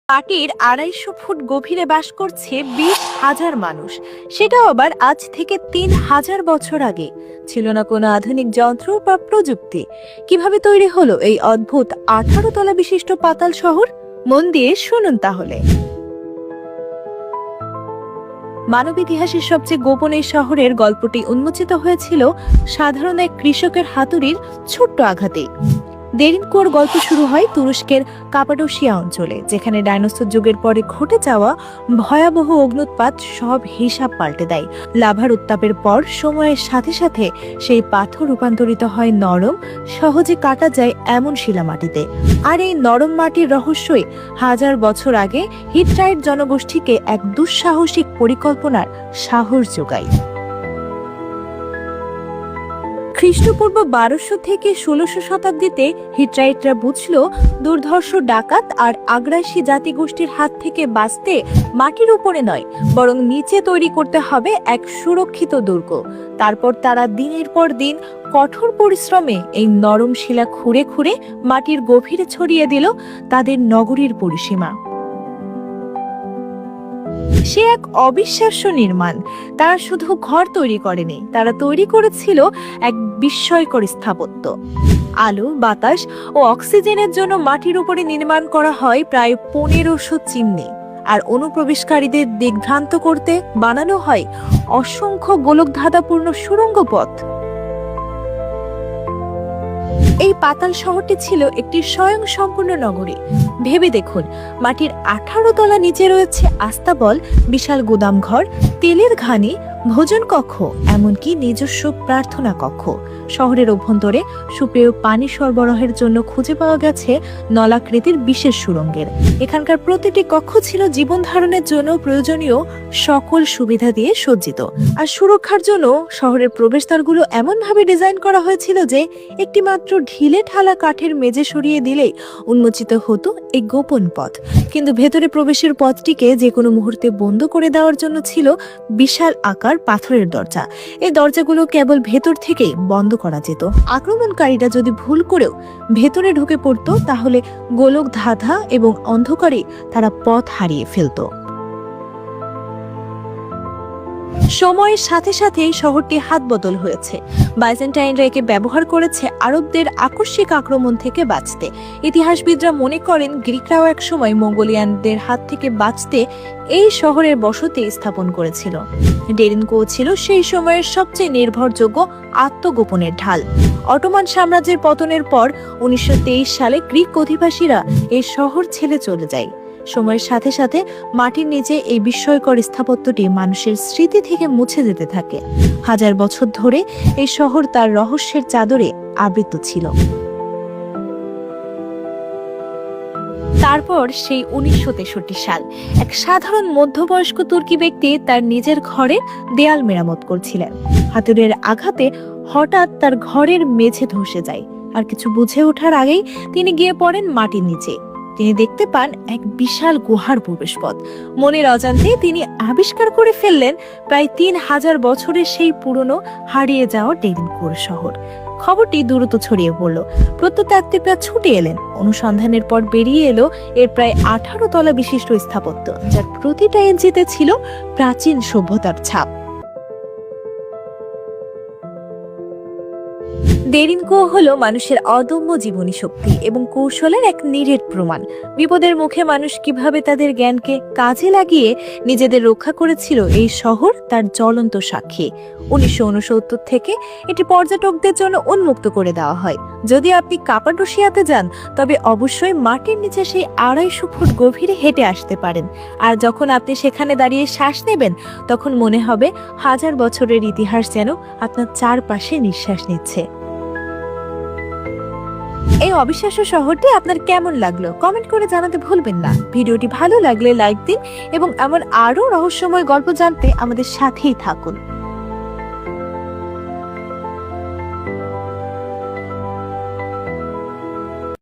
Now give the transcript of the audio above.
মাটির ২৫০ ফুট গভীরে বাস করছে ২০,০০০ মানুষ। সেটাও আবার আজ থেকে ৩,০০০ বছর আগে। ছিল না কোনো আধুনিক যন্ত্র বা প্রযুক্তি। কিভাবে তৈরি হলো এই অদ্ভুত ১৮ তলা বিশিষ্ট পাতাল শহর? মন দিয়ে শুনুন তাহলে। মানব ইতিহাসের সবচেয়ে গোপন এই শহরের গল্পটি উন্মোচিত হয়েছিল সাধারণ এক কৃষকের হাতুড়ির ছোট্ট আঘাতে। দেরিনকোর গল্প শুরু হয় তুরস্কের কাপাডোসিয়া অঞ্চলে, যেখানে ডাইনোসর যুগের পরে ঘটে যাওয়া ভয়াবহ অগ্নুৎপাত সব হিসাব পাল্টে দেয়। লাভার উত্তাপের পর সময়ের সাথে সাথে সেই পাথর রূপান্তরিত হয় নরম, সহজে কাটা যায় এমন শিলামাটিতে। আর এই নরম মাটির রহস্যই হাজার বছর আগে হিট্টাইট জনগোষ্ঠীকে এক দুঃসাহসিক পরিকল্পনার সাহস যোগায়। খ্রিস্টপূর্ব ১২০০ থেকে ১৬০০ শতাব্দীতে হিট্টাইটরা বুঝল দুর্ধর্ষ ডাকাত আর আগ্রাসী জাতিগোষ্ঠীর হাত থেকে বাঁচতে মাটির উপরে নয়, বরং নিচে তৈরি করতে হবে এক সুরক্ষিত দুর্গ। তারপর তারা দিনের পর দিন কঠোর পরিশ্রমে এই নরম শিলা খুঁড়ে খুঁড়ে মাটির গভীরে ছড়িয়ে দিল তাদের নগরীর পরিসীমা। সে এক অবিশ্বাস্য নির্মাণ। তারা শুধু ঘর তৈরি করেনি, তারা তৈরি করেছিল এক বিস্ময়কর স্থাপত্য। আলো, বাতাস ও অক্সিজেনের জন্য মাটির উপরে নির্মাণ করা হয় প্রায় ১৫০০ চিমনি। আর অনুপ্রবেশকারীদের দিগ্ভ্রান্ত করতে বানানো হয় অসংখ্য গোলকধাঁধাপূর্ণ সুড়ঙ্গ পথ। এই পাতাল শহরটি ছিল একটি স্বয়ংসম্পূর্ণ নগরী। ভেবে দেখুন, মাটির ১৮ তলা নিচে রয়েছে আস্তাবল, বিশাল গুদামঘর, তেলের ঘানি, ভোজন কক্ষ, এমনকি নিজস্ব প্রার্থনা কক্ষ। শহরের অভ্যন্তরে সুপেয় পানি সরবরাহের জন্য খুঁজে পাওয়া গেছে নলাকৃতির বিশেষ সুড়ঙ্গের। এখানকার প্রতিটি কক্ষ ছিল জীবন ধারণের জন্য প্রয়োজনীয় সকল সুবিধা দিয়ে সজ্জিত। আর সুরক্ষার জন্য শহরের প্রবেশদ্বারগুলো এমনভাবে ডিজাইন করা হয়েছিল যে একটি মাত্র ঢিলে ঢালা কাঠের মেঝে সরিয়ে দিলেই উন্মোচিত হতো এই গোপন পথ। কিন্তু ভেতরে প্রবেশের পথটিকে যে কোনো মুহূর্তে বন্ধ করে দেওয়ার জন্য ছিল বিশাল আকার পাথরের দরজা। এই দরজাগুলো কেবল ভেতর থেকেই বন্ধ করা যেত। আক্রমণকারীরা যদি ভুল করেও ভেতরে ঢুকে পড়তো, তাহলে গোলক ধাঁধা এবং অন্ধকারে তারা পথ হারিয়ে ফেলত। সময়ের সাথে সাথে শহরটি হাত বদল হয়েছে। বাইজেন্টাইনরা একে ব্যবহার করেছে আরবদের আকস্মিক আক্রমণ থেকে বাঁচতে। ইতিহাসবিদরা মনে করেন গ্রিকরাও একসময় মঙ্গোলিয়ানদের হাত থেকে বাঁচতে এই শহরের বসতি স্থাপন করেছিল। ডেরিনকো ছিল সেই সময়ের সবচেয়ে নির্ভরযোগ্য আত্মগোপনের ঢাল। অটোমান সাম্রাজ্যের পতনের পর ১৯২৩ সালে গ্রিক অধিবাসীরা এই শহর ছেড়ে চলে যায়। সময়ের সাথে সাথে মাটির নিচে এই বিস্ময়কর স্থাপত্যটি মানুষের স্মৃতি থেকে মুছে যেতে থাকে। হাজার বছর ধরে এই শহর তার রহস্যের চাদরে আবৃত ছিল। তারপর সেই ১৯৬৩ সাল, এক সাধারণ মধ্যবয়স্ক তুর্কি ব্যক্তি তার নিজের ঘরে দেয়াল মেরামত করছিলেন। হাতুড়ের আঘাতে হঠাৎ তার ঘরের মেঝে ধসে যায়। আর কিছু বুঝে ওঠার আগেই তিনি গিয়ে পড়েন মাটির নিচে। তিনি দেখতে পান এক বিশাল গুহার প্রবেশপথ। মনের অজান্তে তিনি আবিষ্কার করে ফেললেন প্রায় ৩,০০০ বছরের সেই পুরনো হারিয়ে যাওয়া ডেরিনকোর শহর। খবরটি দ্রুত ছড়িয়ে পড়ল। প্রত্নতাত্ত্বিকরা ছুটে এলেন। অনুসন্ধানের পর বেরিয়ে এলো এর প্রায় ১৮ তলা বিশিষ্ট স্থাপত্য, যার প্রতিটা ইঞ্চিতে ছিল প্রাচীন সভ্যতার ছাপ। দেরিনকো হলো মানুষের অদম্য জীবনী শক্তি এবং কৌশলের এক নিরেট প্রমাণ। বিপদের মুখে মানুষ কিভাবে তাদের জ্ঞানকে কাজে লাগিয়ে নিজেদের রক্ষা করেছিল, এই শহর তার জ্বলন্ত সাক্ষী। ১৯৬৯ থেকে এটি পর্যটকদের জন্য উন্মুক্ত করে দেওয়া হয়। যদি আপনি কাপাডোসিয়াতে যান, তবে অবশ্যই মাটির নিচে সেই ২৫০ ফুট গভীরে হেঁটে আসতে পারেন। আর যখন আপনি সেখানে দাঁড়িয়ে শ্বাস নেবেন, তখন মনে হবে হাজার বছরের ইতিহাস যেন আপনার চারপাশে নিঃশ্বাস নিচ্ছে। এই অবিশ্বাস্য শহরটি আপনার কেমন লাগলো কমেন্ট করে জানাতে ভুলবেন না। ভিডিওটি ভালো লাগলে লাইক দিন এবং এমন আরো রহস্যময় গল্প জানতে আমাদের সাথেই থাকুন।